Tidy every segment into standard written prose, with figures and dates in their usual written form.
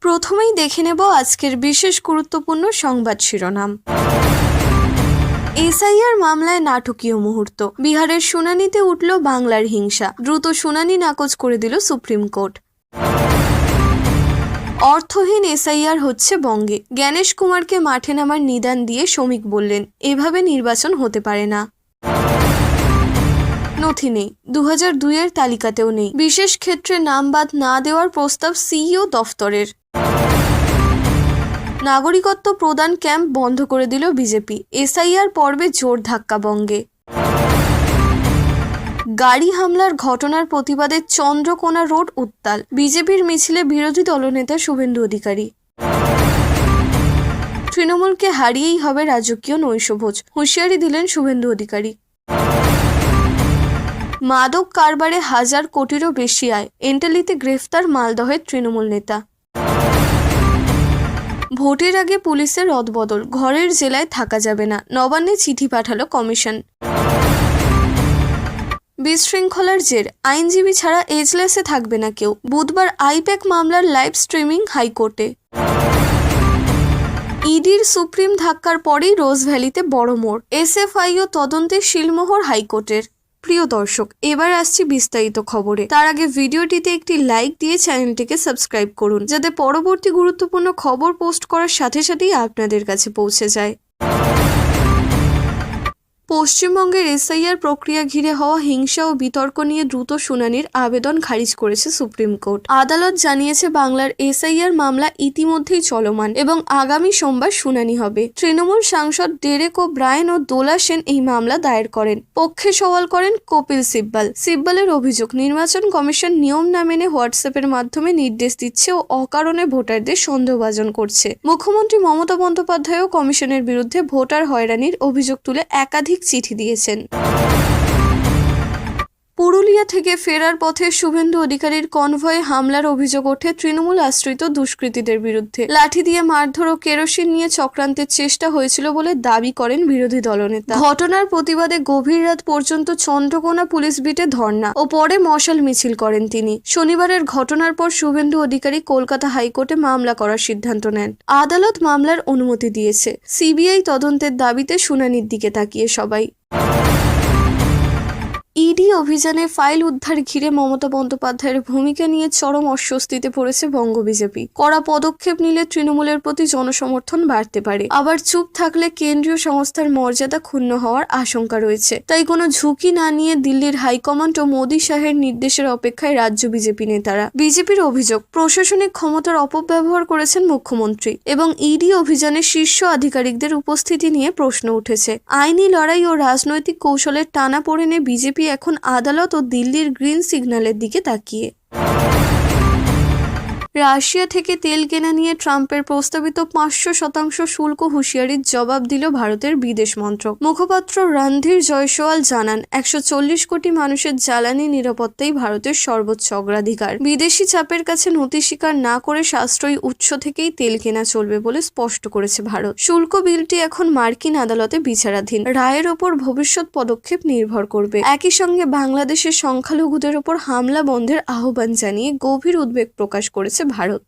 প্রথমেই দেখে নেব আজকের বিশেষ গুরুত্বপূর্ণ সংবাদ শিরোনাম। এসআইআর মামলায় নাটকীয় মুহূর্ত, বিহারের শুনানিতে উঠল বাংলার হিংসা, দ্রুত শুনানি নাকচ করে দিল সুপ্রিম কোর্ট। অর্থহীন এসআইআর হচ্ছে বঙ্গে, জ্ঞানেশ কুমারকে মাঠে নামার নিদান দিয়ে শ্রমিক বললেন, এভাবে নির্বাচন হতে পারে না। নথি নেই, 2002-এর তালিকাতেও নেই, বিশেষ ক্ষেত্রে নাম বাদ না দেওয়ার প্রস্তাব সিইও দফতরের। নাগরিকত্ব প্রদান ক্যাম্প বন্ধ করে দিল বিজেপি, এসআইআর পর্বে জোর ধাক্কা বঙ্গে। গাড়ি হামলার ঘটনার প্রতিবাদে চন্দ্রকোনা রোড উত্তাল, বিজেপির মিছিলে বিরোধী দলনেতা শুভেন্দু অধিকারী। তৃণমূলকে হারিয়েই হবে রাজকীয় নৈশভোজ, হুঁশিয়ারি দিলেন শুভেন্দু অধিকারী। মাদক কারবারে 1000 কোটিরও বেশি আয়, এন্টালিতে গ্রেফতার মালদহের তৃণমূল নেতা। ভোটের আগে পুলিশের রদবদল, ঘরের জেলায় থাকা যাবে না, নবান্নে চিঠি পাঠালো কমিশন। বিশৃঙ্খলার জের, আইনজীবী ছাড়া এজলাসে থাকবে না কেউ, বুধবার আইপ্যাক মামলার লাইভ স্ট্রিমিং হাইকোর্টে। ইডির সুপ্রিম ধাক্কার পরেই রোজভ্যালিতে বড় মোড়, এসএফআইও তদন্তে শিলমোহর হাইকোর্টের। প্রিয় দর্শক, এবার আসছি বিস্তারিত খবরে। তার আগে ভিডিওটিতে একটি লাইক দিয়ে চ্যানেলটিকে সাবস্ক্রাইব করুন, যাতে পরবর্তী গুরুত্বপূর্ণ খবর পোস্ট করার সাথে সাথেই আপনাদের কাছে পৌঁছে যায়। পশ্চিমবঙ্গের এসআইআর প্রক্রিয়া ঘিরে হওয়া হিংসা ও বিতর্ক নিয়ে দ্রুত শুনানির আবেদন খারিজ করেছে সুপ্রিম কোর্ট। আদালত জানিয়েছে, বাংলার এসআইআর মামলা ইতিমধ্যেই চলমান এবং আগামী সোমবার শুনানি হবে। তৃণমূল সাংসদ ডেরেক ও ব্রায়েন ও দোলা সেন এই মামলা দায়ের করেন। পক্ষে সওয়াল করেন কপিল সিব্বল। সিব্বলের অভিযোগ, নির্বাচন কমিশন নিয়ম না মেনে হোয়াটসঅ্যাপের মাধ্যমে নির্দেশ দিচ্ছে ও অকারণে ভোটারদের সন্দেহভাজন করছে। মুখ্যমন্ত্রী মমতা বন্দ্যোপাধ্যায়ও কমিশনের বিরুদ্ধে ভোটার হয়রানির অভিযোগ তুলে একাধিক চিঠি দিয়েছেন। পুরুলিয়া থেকে ফেরার পথে শুভেন্দু অধিকারীর কনভয়ে হামলার অভিযোগ ওঠে তৃণমূল আশ্রিত দুষ্কৃতীদের বিরুদ্ধে। লাঠি দিয়ে মারধর ও কেরোসিন নিয়ে চক্রান্তের চেষ্টা হয়েছিল বলে দাবি করেন বিরোধী দলনেতা। ঘটনার প্রতিবাদে গভীর রাত পর্যন্ত চন্দ্রকোনা পুলিশ বিটে ধর্ণা ও পরে মশাল মিছিল করেন তিনি। শনিবারের ঘটনার পর শুভেন্দু অধিকারী কলকাতা হাইকোর্টে মামলা করার সিদ্ধান্ত নেন। আদালত মামলার অনুমতি দিয়েছে। সিবিআই তদন্তের দাবিতে শুনানির দিকে তাকিয়ে সবাই। ইডি অভিযানে ফাইল উদ্ধার ঘিরে মমতা বন্দ্যোপাধ্যায়ের ভূমিকা নিয়ে চরম অস্বস্তিতে পড়েছে বঙ্গ বিজেপি। কড়া পদক্ষেপ নিলে তৃণমূলের প্রতি জনসমর্থন বাড়তে পারে, আবার চুপ থাকলে কেন্দ্রীয় সংস্থার মর্যাদা ক্ষুণ্ণ হওয়ার আশঙ্কা রয়েছে। তাই কোনো ঝুঁকি না নিয়ে দিল্লির হাইকমান্ড ও মোদী শাহের নির্দেশের অপেক্ষায় রাজ্য বিজেপি নেতারা। বিজেপির অভিযোগ, প্রশাসনিক ক্ষমতার অপব্যবহার করেছেন মুখ্যমন্ত্রী এবং ইডি অভিযানে শীর্ষ আধিকারিকদের উপস্থিতি নিয়ে প্রশ্ন উঠেছে। আইনি লড়াই ও রাজনৈতিক কৌশলের টানাপোড়েনে বিজেপি এখন আদালত ও দিল্লির গ্রিন সিগন্যালের দিকে তাকিয়ে। রাশিয়া থেকে তেল কেনা নিয়ে ট্রাম্পের প্রস্তাবিত 500% শুল্ক হুঁশিয়ারির জবাব দিল ভারতের বিদেশ মন্ত্রক। মুখপাত্র রণধীর জয়সওয়াল জানান, 140 কোটি মানুষের জ্বালানি নিরাপত্তাই ভারতের সর্বোচ্চ অগ্রাধিকার। বিদেশি চাপের কাছে নতি স্বীকার না করে সাশ্রয়ী উৎস থেকেই তেল কেনা চলবে বলে স্পষ্ট করেছে ভারত। শুল্ক বিলটি এখন মার্কিন আদালতে বিচারাধীন, রায়ের ওপর ভবিষ্যৎ পদক্ষেপ নির্ভর করবে। একই সঙ্গে বাংলাদেশের সংখ্যালঘুদের ওপর হামলা বন্ধের আহ্বান জানিয়ে গভীর উদ্বেগ প্রকাশ করেছে ভারত।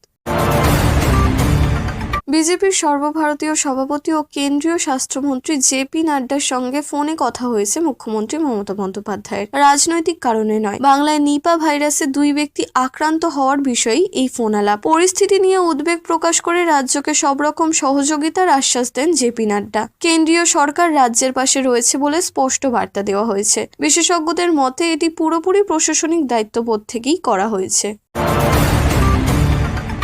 বিজেপির সর্বভারতীয় সভাপতি ও কেন্দ্রীয় স্বাস্থ্যমন্ত্রী জেপি নাড্ডার সঙ্গে ফোনে কথা হয়েছে মুখ্যমন্ত্রী মমতা বন্দ্যোপাধ্যায়ের। রাজনৈতিক কারণে নয়, বাংলায় নিপা ভাইরাসে 2 ব্যক্তি আক্রান্ত হওয়ার বিষয়েই এই ফোন আলাপ। পরিস্থিতি নিয়ে উদ্বেগ প্রকাশ করে রাজ্যকে সব রকম সহযোগিতার আশ্বাস দেন জেপি নাড্ডা। কেন্দ্রীয় সরকার রাজ্যের পাশে রয়েছে বলে স্পষ্ট বার্তা দেওয়া হয়েছে। বিশেষজ্ঞদের মতে এটি পুরোপুরি প্রশাসনিক দায়িত্ববোধ থেকেই করা হয়েছে।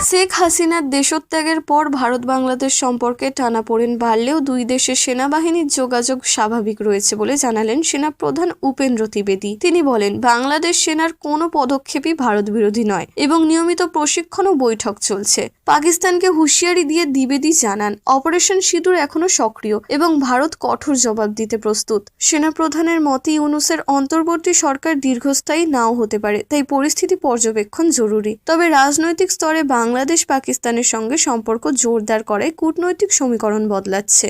শেখ হাসিনার দেশত্যাগের পর ভারত বাংলাদেশ সম্পর্কে টানাপোড়েন বাড়লেও দুই দেশের সেনাবাহিনীর যোগাযোগ স্বাভাবিক রয়েছে বলে জানালেন সেনাপ্রধান উপেন্দ্র ত্রিবেদী। তিনি বলেন, বাংলাদেশ সেনার কোনো পদক্ষেপই ভারত বিরোধী নয় এবং নিয়মিত প্রশিক্ষণ ও বৈঠক চলছে। পাকিস্তানকে হুঁশিয়ারি দিয়ে দ্বিবেদী জানান, অপারেশন সিঁদুর এখনো সক্রিয় এবং ভারত কঠোর জবাব দিতে প্রস্তুত। সেনাপ্রধানের মতে, ইউনূসের অন্তর্বর্তী সরকার দীর্ঘস্থায়ী নাও হতে পারে, তাই পরিস্থিতি পর্যবেক্ষণ জরুরি। তবে রাজনৈতিক স্তরে বাংলাদেশ পাকিস্তানের সঙ্গে সম্পর্ক জোরদার করায় কূটনৈতিক সমীকরণ বদলাচ্ছে।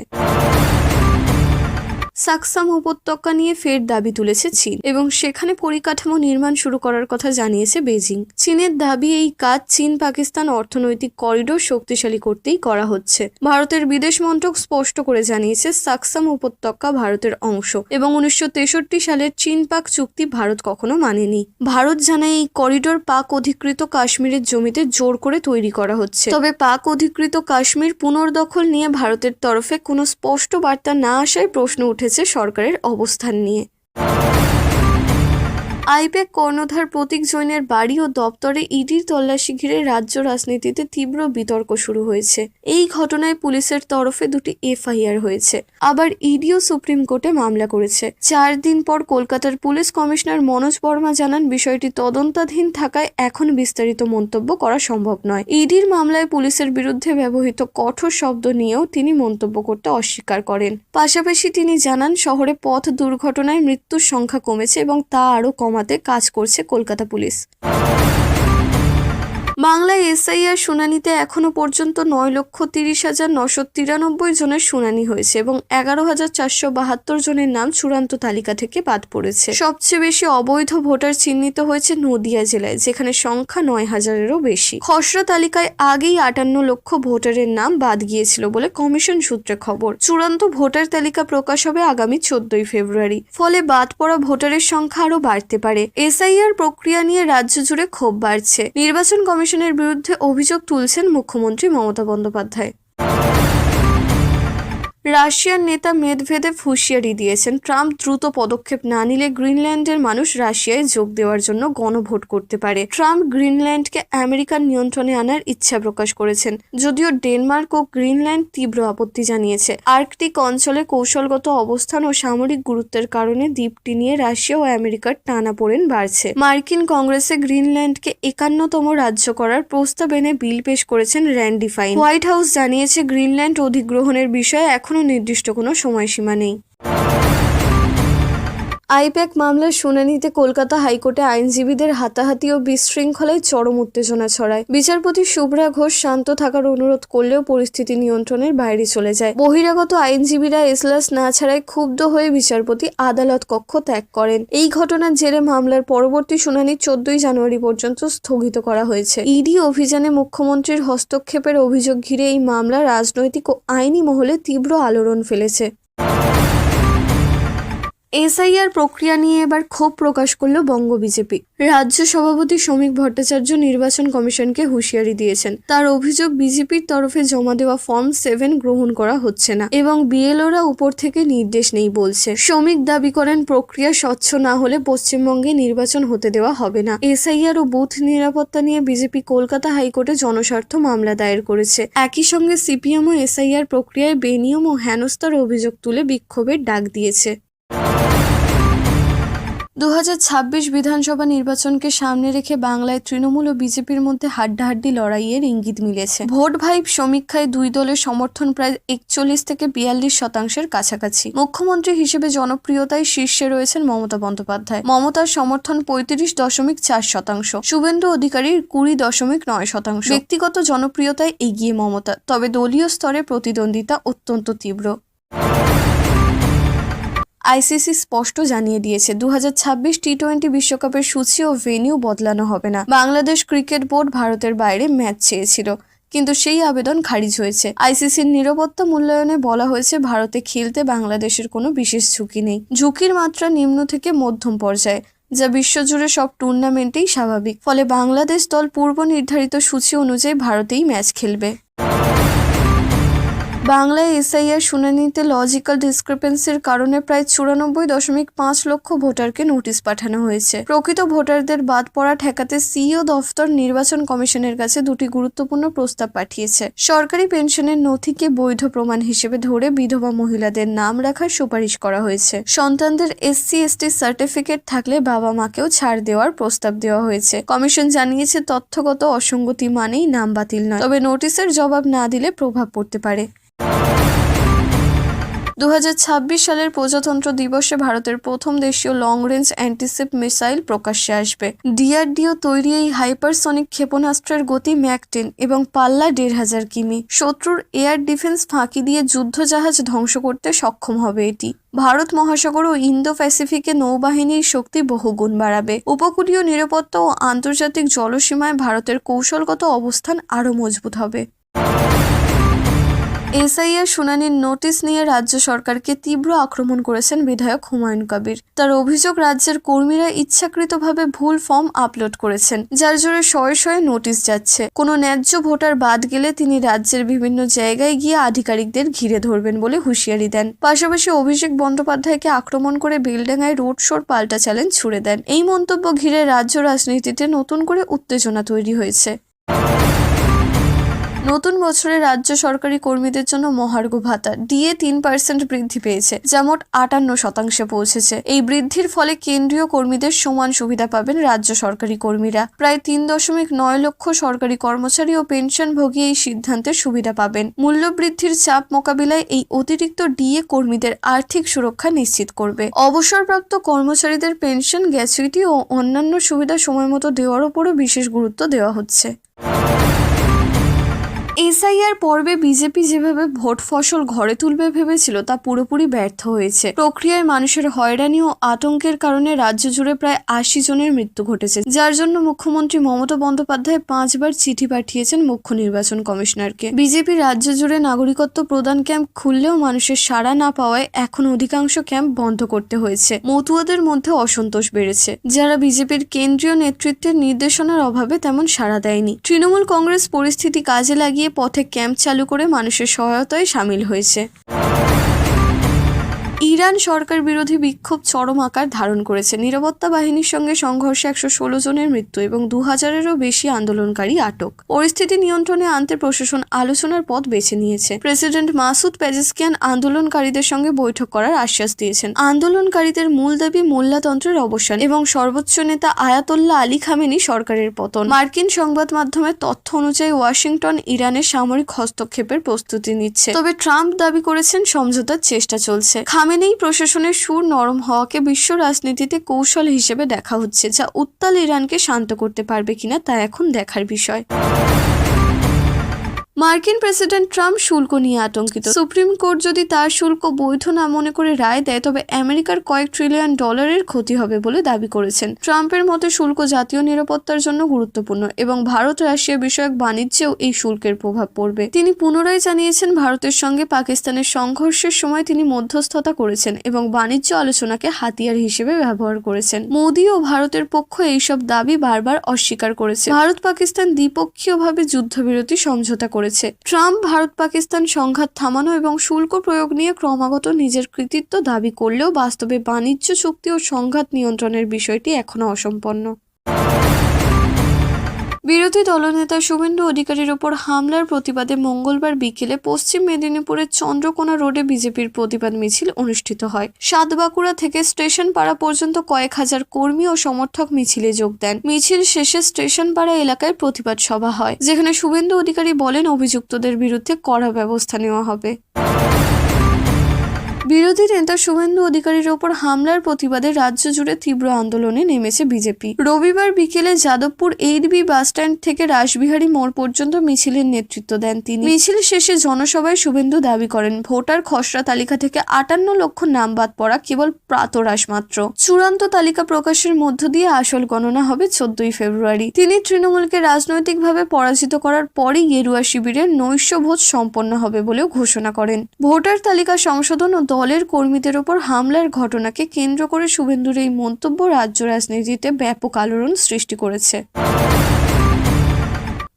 সাকসাম উপত্যকা নিয়ে ফের দাবি তুলেছে চীন এবং সেখানে পরিকাঠামো নির্মাণ শুরু করার কথা জানিয়েছে বেজিং। চীনের দাবি এই কাজ চীন পাকিস্তান অর্থনৈতিক করিডোর শক্তিশালী করতেই করা হচ্ছে। ভারতের বিদেশ মন্ত্রক স্পষ্ট করে জানিয়েছে সাকসাম উপত্যকা ভারতের অংশ এবং 1963 সালের চীন পাক চুক্তি ভারত কখনো মানেনি। ভারত জানায় এই করিডোর পাক অধিকৃত কাশ্মীরের জমিতে জোর করে তৈরি করা হচ্ছে। তবে পাক অধিকৃত কাশ্মীর পুনর্দখল নিয়ে ভারতের তরফে কোনো স্পষ্ট বার্তা না আসায় প্রশ্ন উঠেছে সরকারের অবস্থান নিয়ে। আইপ্যাক কর্ণধার প্রতীক জৈনের বাড়ি ও দপ্তরে ইডির তল্লাশি ঘিরে রাজ্য রাজনীতিতে তীব্র বিতর্ক শুরু হয়েছে। এই ঘটনায় পুলিশের তরফে দুটি এফআইআর হয়েছে। আবার ইডিও সুপ্রিম কোর্টে মামলা করেছে। 4 দিন পর কলকাতার পুলিশ কমিশনার মনোজ বর্মা জানান, বিষয়টি তদন্তাধীন থাকায় এখন বিস্তারিত মন্তব্য করা সম্ভব নয়। ইডির মামলায় পুলিশের বিরুদ্ধে ব্যবহৃত কঠোর শব্দ নিয়েও তিনি মন্তব্য করতে অস্বীকার করেন। পাশাপাশি তিনি জানান, শহরে পথ দুর্ঘটনায় মৃত্যুর সংখ্যা কমেছে এবং তা আরও কমাতে কাজ করছে কলকাতা পুলিশ। বাংলায় এসআইআর শুনানিতে এখনো পর্যন্ত 9,30,993 জনের শুনানি হয়েছে এবং 11,472 জনের নাম চূড়ান্ত তালিকা থেকে বাদ পড়েছে। সবচেয়ে বেশি অবৈধ ভোটার চিহ্নিত হয়েছে নদিয়া জেলায়, যেখানে সংখ্যা 9,000-এরও বেশি। খসড়া তালিকায় আগেই 58 লক্ষ ভোটারের নাম বাদ গিয়েছিল বলে কমিশন সূত্রে খবর। চূড়ান্ত ভোটার তালিকা প্রকাশ হবে আগামী 14 ফেব্রুয়ারি। ফলে বাদ পড়া ভোটারের সংখ্যা আরও বাড়তে পারে। এসআইআর প্রক্রিয়া নিয়ে রাজ্য জুড়ে ক্ষোভ বাড়ছে। নির্বাচন কমিশনের বিরুদ্ধে অভিযোগ তুলছেন মুখ্যমন্ত্রী মমতা বন্দ্যোপাধ্যায়। রাশিয়ার নেতা মেদভেদেভ হুঁশিয়ারি দিয়েছেন, ট্রাম্প দ্রুত পদক্ষেপ না নিলে গ্রিনল্যান্ডের মানুষ রাশিয়ায় যোগ দেওয়ার জন্য গণভোট করতে পারে। ট্রাম্প গ্রিনল্যান্ডকে আমেরিকার নিয়ন্ত্রণে আনার ইচ্ছা প্রকাশ করেছেন, যদিও ডেনমার্ক ও গ্রিনল্যান্ড তীব্র আপত্তি জানিয়েছে। আর্কটিক অঞ্চলে কৌশলগত অবস্থান ও সামরিক গুরুত্বের কারণে দ্বীপটি নিয়ে রাশিয়া ও আমেরিকার টানাপোড়েন বাড়ছে। মার্কিন কংগ্রেসে গ্রিনল্যান্ডকে 51তম রাজ্য করার প্রস্তাব এনে বিল পেশ করেছেন র্যান্ডি ফাইন। হোয়াইট হাউস জানিয়েছে, গ্রিনল্যান্ড অধিগ্রহণের বিষয়ে এখনো নির্দিষ্ট কোনো সময়সীমা নেই। আইপ্যাক মামলার শুনানিতে কলকাতা হাইকোর্টে আইনজীবীদের হাতাহাতি ও বিশৃঙ্খলায় চরম উত্তেজনা ছড়ায়। বিচারপতি শুভ্রা ঘোষ শান্ত থাকার অনুরোধ করলেও পরিস্থিতি নিয়ন্ত্রণের বাইরে চলে যায়। বহিরাগত আইনজীবীরা এজলাস না ছাড়ায় ক্ষুব্ধ হয়ে বিচারপতি আদালত কক্ষ ত্যাগ করেন। এই ঘটনার জেরে মামলার পরবর্তী শুনানি 14 জানুয়ারি পর্যন্ত স্থগিত করা হয়েছে। ইডি অভিযানে মুখ্যমন্ত্রীর হস্তক্ষেপের অভিযোগ ঘিরে এই মামলা রাজনৈতিক ও আইনি মহলে তীব্র আলোড়ন ফেলেছে। এসআইআর প্রক্রিয়া নিয়ে এবার ক্ষোভ প্রকাশ করল বঙ্গ বিজেপি। রাজ্য সভাপতি শ্রমিক ভট্টাচার্য নির্বাচন কমিশনকে হুঁশিয়ারি দিয়েছেন। তার অভিযোগ, বিজেপির তরফে জমা দেওয়া ফর্ম 7 গ্রহণ করা হচ্ছে না এবং বিএলওরা উপর থেকে নির্দেশ নেই বলছে। শ্রমিক দাবি করেন, প্রক্রিয়া স্বচ্ছ না হলে পশ্চিমবঙ্গে নির্বাচন হতে দেওয়া হবে না। এসআইআর ও বুথ নিরাপত্তা নিয়ে বিজেপি কলকাতা হাইকোর্টে জনস্বার্থ মামলা দায়ের করেছে। একই সঙ্গে সিপিএমও এসআইআর প্রক্রিয়ায় বেনিয়ম ও হেনস্থার অভিযোগ তুলে বিক্ষোভের ডাক দিয়েছে। 2026 বিধানসভা নির্বাচনকে সামনে রেখে বাংলায় তৃণমূল ও বিজেপির মধ্যে হাড্ডাহাড্ডি লড়াইয়ের ইঙ্গিত মিলেছে। ভোট ভাইব সমীক্ষায় দুই দলের সমর্থন প্রায় 41 থেকে 42% কাছাকাছি। মুখ্যমন্ত্রী হিসেবে জনপ্রিয়তায় শীর্ষে রয়েছেন মমতা বন্দ্যোপাধ্যায়। মমতার সমর্থন 35.4%, শুভেন্দু অধিকারীর 20.9%। ব্যক্তিগত জনপ্রিয়তায় এগিয়ে মমতা, তবে দলীয় স্তরে প্রতিদ্বন্দ্বিতা অত্যন্ত তীব্র। আইসিসি স্পষ্ট জানিয়ে দিয়েছে, 2026 টি-20 বিশ্বকাপের সূচি ও ভেন্যু বদলানো হবে না। বাংলাদেশ ক্রিকেট বোর্ড ভারতের বাইরে ম্যাচ চেয়েছিল, কিন্তু সেই আবেদন খারিজ হয়েছে। আইসিসির নিরাপত্তা মূল্যায়নে বলা হয়েছে, ভারতে খেলতে বাংলাদেশের কোনো বিশেষ ঝুঁকি নেই। ঝুঁকির মাত্রা নিম্ন থেকে মধ্যম পর্যায়ে, যা বিশ্বজুড়ে সব টুর্নামেন্টেই স্বাভাবিক। ফলে বাংলাদেশ দল পূর্ব নির্ধারিত সূচি অনুযায়ী ভারতেই ম্যাচ খেলবে। বাংলায় এসআইআর শুনানিতে লজিক্যাল ডিসক্রিপেন্সির কারণে প্রায় 94.5 লক্ষ ভোটারকে নোটিশ পাঠানো হয়েছে। প্রকৃত ভোটারদের বাদ পড়া ঠেকাতে সিইও দফতর নির্বাচন কমিশনের কাছে দুটি গুরুত্বপূর্ণ প্রস্তাব পাঠিয়েছে। সরকারি পেনশনের নথিকে বৈধ প্রমাণ হিসেবে ধরে বিধবা মহিলাদের নাম রাখার সুপারিশ করা হয়েছে। সন্তানদের SC/ST সার্টিফিকেট থাকলে বাবা মাকেও ছাড় দেওয়ার প্রস্তাব দেওয়া হয়েছে। কমিশন জানিয়েছে, তথ্যগত অসঙ্গতি মানেই নাম বাতিল নয়, তবে নোটিশের জবাব না দিলে প্রভাব পড়তে পারে। 2026 সালের প্রজাতন্ত্র দিবসে ভারতের প্রথম দেশীয় লং রেঞ্জ অ্যান্টিশিপ মিসাইল প্রকাশ্যে আসবে। ডিআরডিও তৈরি এই হাইপারসনিক ক্ষেপণাস্ত্রের গতি ম্যাক 10 এবং পাল্লা 1500 কিমি। শত্রুর এয়ার ডিফেন্স ফাঁকি দিয়ে যুদ্ধজাহাজ ধ্বংস করতে সক্ষম হবে এটি। ভারত মহাসাগর ও ইন্দো প্যাসিফিকে নৌবাহিনীর শক্তি বহুগুণ বাড়াবে। উপকূলীয় নিরাপত্তা ও আন্তর্জাতিক জলসীমায় ভারতের কৌশলগত অবস্থান আরও মজবুত হবে। এসআইআর শুনানির নোটিশ নিয়ে রাজ্য সরকারকে তীব্র আক্রমণ করেছেন বিধায়ক হুমায়ুন কবির। তার অভিযোগ, রাজ্যের কর্মীরা ইচ্ছাকৃতভাবে ভুল ফর্ম আপলোড করেছেন, যার জোরে শয়ে শয়ে নোটিশ যাচ্ছে। কোনো ন্যায্য ভোটার বাদ গেলে তিনি রাজ্যের বিভিন্ন জায়গায় গিয়ে আধিকারিকদের ঘিরে ধরবেন বলে হুঁশিয়ারি দেন। পাশাপাশি অভিষেক বন্দ্যোপাধ্যায়কে আক্রমণ করে বেলডাঙ্গায় রোড শোর পাল্টা চ্যালেঞ্জ ছুড়ে দেন। এই মন্তব্য ঘিরে রাজ্য রাজনীতিতে নতুন করে উত্তেজনা তৈরি হয়েছে। নতুন বছরে রাজ্য সরকারি কর্মীদের জন্য মহার্ঘ ভাতা ডিএ 3% বৃদ্ধি পেয়েছে, যা মোট 58% পৌঁছেছে। এই বৃদ্ধির ফলে কেন্দ্রীয় কর্মীদের সমান সুবিধা পাবেন রাজ্য সরকারি কর্মীরা। প্রায় 3.9 লক্ষ সরকারি কর্মচারী ও পেনশনভোগী এই সিদ্ধান্তের সুবিধা পাবেন। মূল্যবৃদ্ধির চাপ মোকাবিলায় এই অতিরিক্ত ডিএ কর্মীদের আর্থিক সুরক্ষা নিশ্চিত করবে। অবসরপ্রাপ্ত কর্মচারীদের পেনশন, গ্র্যাচুইটি ও অন্যান্য সুবিধা সময়মতো দেওয়ার উপরও বিশেষ গুরুত্ব দেওয়া হচ্ছে। এসআইআর পর্বে বিজেপি যেভাবে ভোট ফসল ঘরে তুলবে ভেবেছিল তা পুরোপুরি ব্যর্থ হয়েছে। প্রক্রিয়ায় মানুষের হয়রানি ও আতঙ্কের কারণে রাজ্য জুড়ে প্রায় 80 জনের মৃত্যু ঘটেছে, যার জন্য মুখ্যমন্ত্রী মমতা বন্দ্যোপাধ্যায় 5 বার চিঠি পাঠিয়েছেন মুখ্য নির্বাচন কমিশনারকে। বিজেপি রাজ্য জুড়ে নাগরিকত্ব প্রদান ক্যাম্প খুললেও মানুষের সাড়া না পাওয়ায় এখন অধিকাংশ ক্যাম্প বন্ধ করতে হয়েছে। মতুয়াদের মধ্যে অসন্তোষ বেড়েছে, যারা বিজেপির কেন্দ্রীয় নেতৃত্বের নির্দেশনার অভাবে তেমন সাড়া দেয়নি। তৃণমূল কংগ্রেস পরিস্থিতি কাজে লাগিয়ে পথে ক্যাম্প চালু করে মানুষের সহায়তায় সামিল হয়েছে। ইরান সরকার বিরোধী বিক্ষোভ চরম আকার ধারণ করেছে। নিরাপত্তা বাহিনীর সঙ্গে সংঘর্ষে 116 জনের মৃত্যু এবং 2000-এরও বেশি আন্দোলনকারী আটক। পরিস্থিতি নিয়ন্ত্রণে আনতে প্রশাসন আলোচনার পথ বেছে নিয়েছে। প্রেসিডেন্ট মাসুদ পেজেশকিয়ান আন্দোলনকারীদের সঙ্গে বৈঠক করার আশ্বাস দিয়েছেন। আন্দোলনকারীদের মূল দাবি মোল্লাতন্ত্রের অবসান এবং সর্বোচ্চ নেতা আয়াতোল্লাহ আলী খামেনি সরকারের পতন। মার্কিন সংবাদ মাধ্যমের তথ্য অনুযায়ী ওয়াশিংটন ইরানের সামরিক হস্তক্ষেপের প্রস্তুতি নিচ্ছে, তবে ট্রাম্প দাবি করেছেন সমঝোতার চেষ্টা চলছে। খামেনেই প্রশাসনের সুর নরম হওয়াকে বিশ্ব রাজনীতিতে কৌশল হিসেবে দেখা হচ্ছে, যা উত্তাল ইরানকে শান্ত করতে পারবে কিনা তা এখন দেখার বিষয়। মার্কিন প্রেসিডেন্ট ট্রাম্প শুল্ক নিয়ে আতঙ্কিত। সুপ্রিম কোর্ট যদি তার শুল্ক বৈধ না মনে করে রায় দেয়, তবে আমেরিকার কয়েক ট্রিলিয়ন ডলারের ক্ষতি হবে বলে দাবি করেছেন। ট্রাম্পের মতে শুল্ক জাতীয় নিরাপত্তার জন্য গুরুত্বপূর্ণ এবং ভারত রাশিয়া বিষয়ক বাণিজ্যেও এই শুল্কের প্রভাব পড়বে। তিনি পুনরায় জানিয়েছেন, ভারতের সঙ্গে পাকিস্তানের সংঘর্ষের সময় তিনি মধ্যস্থতা করেছেন এবং বাণিজ্য আলোচনাকে হাতিয়ার হিসেবে ব্যবহার করেছেন। মোদি ও ভারতের পক্ষ এইসব দাবি বারবার অস্বীকার করেছে। ভারত পাকিস্তান দ্বিপক্ষীয়ভাবে যুদ্ধবিরতি সমঝোতা করেছে। ট্রাম্প ভারত পাকিস্তান সংঘাত থামানো এবং শুল্ক প্রয়োগ নিয়ে ক্রমাগত নিজের কৃতিত্ব দাবি করলেও বাস্তবে বাণিজ্য চুক্তি ও সংঘাত নিয়ন্ত্রণের বিষয়টি এখনো অসম্পন্ন। বিরোধী দলনেতা শুভেন্দু অধিকারীর ওপর হামলার প্রতিবাদে মঙ্গলবার বিকেলে পশ্চিম মেদিনীপুরের চন্দ্রকোনা রোডে বিজেপির প্রতিবাদ মিছিল অনুষ্ঠিত হয়। সাতবাঁকুড়া থেকে স্টেশন পাড়া পর্যন্ত কয়েক হাজার কর্মী ও সমর্থক মিছিলে যোগ দেন। মিছিল শেষে স্টেশন পাড়া এলাকায় প্রতিবাদ সভা হয়, যেখানে শুভেন্দু অধিকারী বলেন অভিযুক্তদের বিরুদ্ধে কড়া ব্যবস্থা নেওয়া হবে। বিরোধী নেতা শুভেন্দু অধিকারীর ওপর হামলার প্রতিবাদে রাজ্য জুড়ে তীব্র আন্দোলনে নেমেছে বিজেপি। রবিবার বিকেলে যাদবপুর 8B বাসস্ট্যান্ড থেকে রাসবিহারী মোড় পর্যন্ত মিছিলের নেতৃত্ব দেন তিনি। মিছিল শেষে জনসভায় শুভেন্দু দাবি করেন, ভোটার খসড়া তালিকা থেকে 58 লক্ষ নাম বাদ পড়া কেবল প্রাতরাশ মাত্র। চূড়ান্ত তালিকা প্রকাশের মধ্য দিয়ে আসল গণনা হবে 14ই ফেব্রুয়ারি। তিনি তৃণমূলকে রাজনৈতিকভাবে পরাজিত করার পরই গেরুয়া শিবিরের নৈশ ভোট সম্পন্ন হবে বলেও ঘোষণা করেন। ভোটার তালিকা সংশোধন ও দলের কর্মীদের ওপর হামলার ঘটনাকে কেন্দ্র করে শুভেন্দুর এই মন্তব্য রাজ্য রাজনীতিতে ব্যাপক আলোড়ন সৃষ্টি করেছে।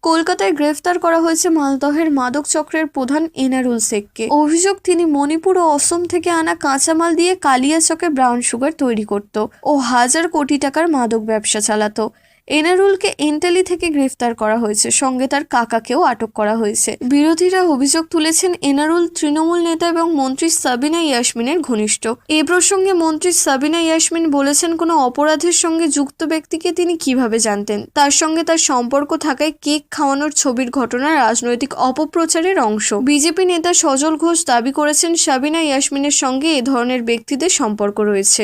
কলকাতায় গ্রেফতার করা হয়েছে মালদহের মাদক চক্রের প্রধান এনারুল শেখকে। অভিযোগ, তিনি মণিপুর ও অসম থেকে আনা কাঁচামাল দিয়ে কালিয়াচকে ব্রাউন সুগার তৈরি করত ও হাজার কোটি টাকার মাদক ব্যবসা চালাতো। এনারুলকে এন্টালি থেকে গ্রেফতার করা হয়েছে, সঙ্গে তার কাকাকেও আটক করা হয়েছে। বিরোধীরা অভিযোগ তুলেছেন এনারুল তৃণমূল নেতা এবং মন্ত্রী সাবিনা ইয়াসমিনের ঘনিষ্ঠ। এ প্রসঙ্গে মন্ত্রী সাবিনা ইয়াসমিন বলেছেন, কোনো অপরাধের সঙ্গে যুক্ত ব্যক্তিকে তিনি কিভাবে জানতেন? তার সঙ্গে তার সম্পর্ক থাকায় কেক খাওয়ানোর ছবির ঘটনা রাজনৈতিক অপপ্রচারের অংশ। বিজেপি নেতা সজল ঘোষ দাবি করেছেন, সাবিনা ইয়াসমিনের সঙ্গে এ ধরনের ব্যক্তিদের সম্পর্ক রয়েছে।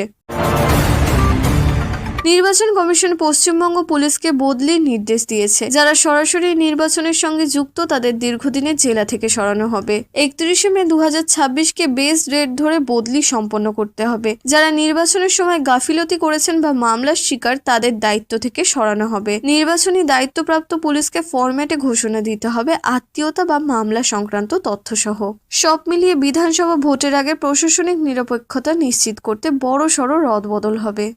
নির্বাচন কমিশন পশ্চিমবঙ্গ পুলিশকে বদলির নির্দেশ দিয়েছে। যারা সরাসরি নির্বাচনের সঙ্গে যুক্ত তাদের দীর্ঘদিনের জেলা থেকে সরানো হবে। 31 মে 2026-কে বেস ডেট ধরে বদলি সম্পন্ন করতে হবে। যারা নির্বাচনের সময় গাফিলতি করেছেন বা মামলার শিকার তাদের দায়িত্ব থেকে সরানো হবে। নির্বাচনী দায়িত্বপ্রাপ্ত পুলিশকে ফরম্যাটে ঘোষণা দিতে হবে আত্মীয়তা বা মামলা সংক্রান্ত তথ্যসহ। সব মিলিয়ে বিধানসভা ভোটের আগে প্রশাসনিক নিরপেক্ষতা নিশ্চিত করতে বড়সড় রদবদল হবে।